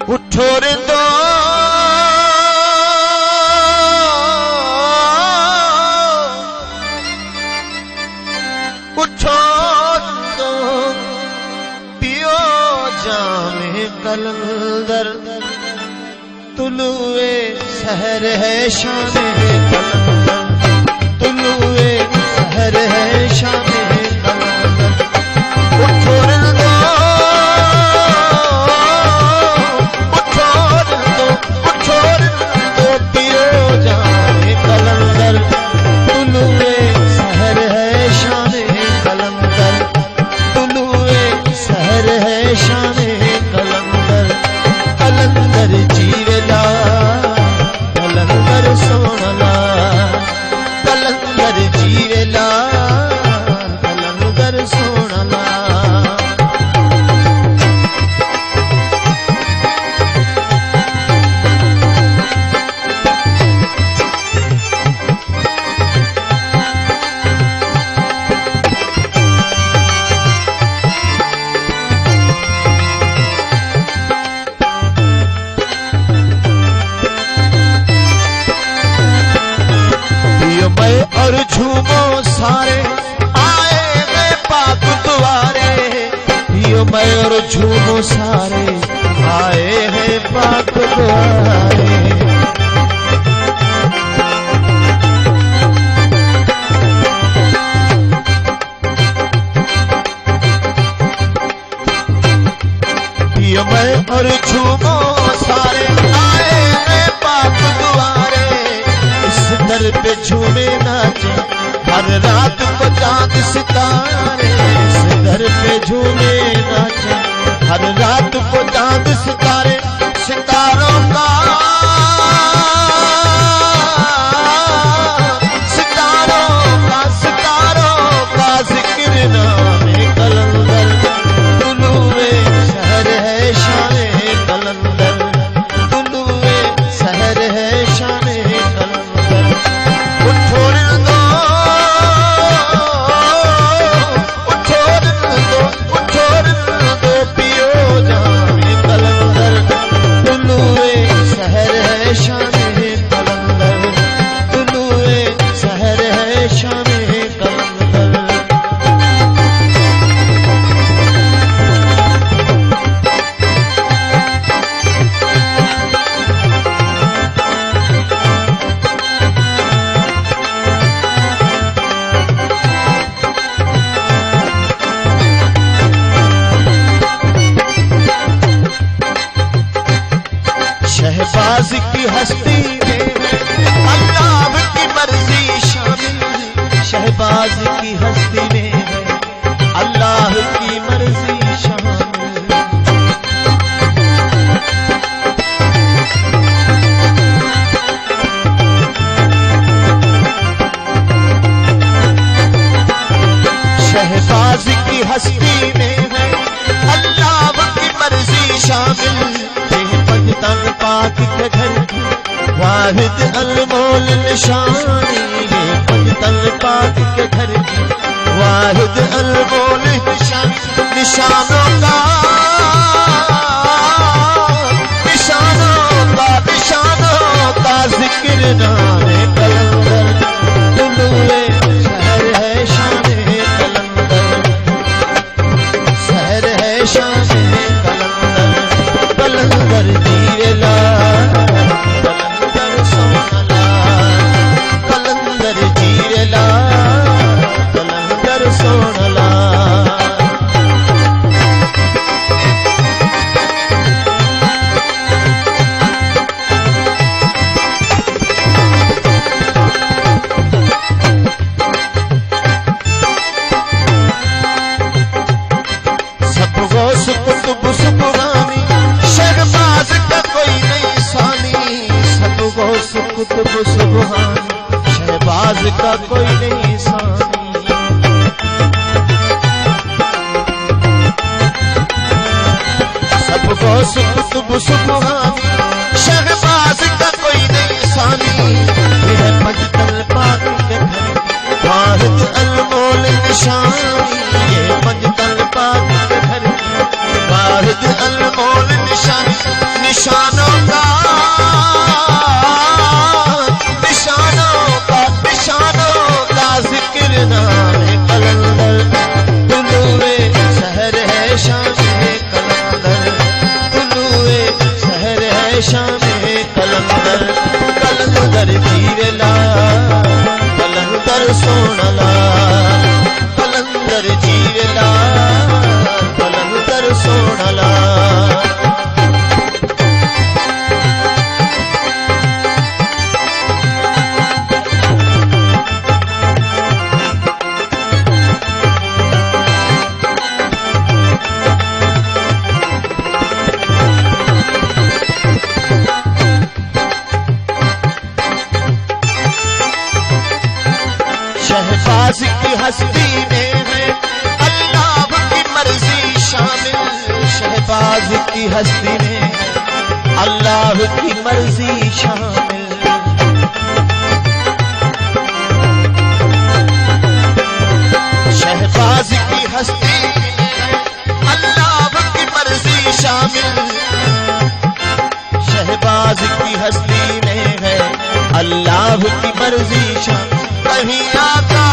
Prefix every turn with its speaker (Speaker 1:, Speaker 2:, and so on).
Speaker 1: उठो रे दो उठो दो पियो जामे कलंदर तुलुए सहर है शाम कलंदर तुलुए सहर है शाम कलंदर उठो रे दो उठो रे दो पियो जामे कलंदर तुलुए सहर है शाम कलंदर तुलुए सहर है शाम कलंदर कलंदर जीवला कलंदर सोनला कलंदर जीवला कलंदर सोनला और झूमो सारे आए मैं पाक द्वारे पियो मैं और झूमो सारे आए हैं पाक द्वारे पियो मैं और झूमो सारे आए हैं पाक द्वारे इस दर पे झूमे नाचे हर रात को चांद सितारे इस दर पे झूमे नाचे हर रात को चांद सितारे सितारों का जिक्र नामे कलंदर तुलुए शहर है शान कलंदर तुलुए शहर है शान कलंदर उठो रे दो पियो जामे कलंदर तुलुए शहर है शान कलंदर तुलुए शहर है शान कलंदर शहबाज की हस्ती में अल्लाह की मर्जी शामिल शहबाज की हस्ती में है अल्लाह की मर्जी शामिल शहबाज की हस्ती में है अल्लाह की मर्जी शामिल तन पाक के घर वाहिद अनमोल निशानी ये तन पाक के घर वाहिद अनमोल निशानी निशानों का जिक्र नामे कलंदर तुलुए शहर है शान कलंदर शहर है शान कलंदर कलंदर जीवला कलंदर सोनला कलंदर जीवला कलंदर सोनला सब गौस कुतुब सुबहानी शहबाज का कोई नहीं सानी सब गौस कुतुब सुबहानी शहबाज का कोई नहीं सानी सब गौस कुतुब सुबहानी शहबाज का कोई नहीं सानी यह पंजतन पाक के घर वाहिद अनमोल निशानी ये पंजतन पाक के घर वाहिद अनमोल निशानी सोनला कलंदर जीवेला कलंदर सोनला शहबाज की हस्ती में है अल्लाह की मर्जी शामिल शहबाज की हस्ती में है अल्लाह की मर्जी शामिल शहबाज की हस्ती में है अल्लाह की मर्जी शामिल शहबाज की हस्ती में है अल्लाह की मर्जी शामिल कहीं आता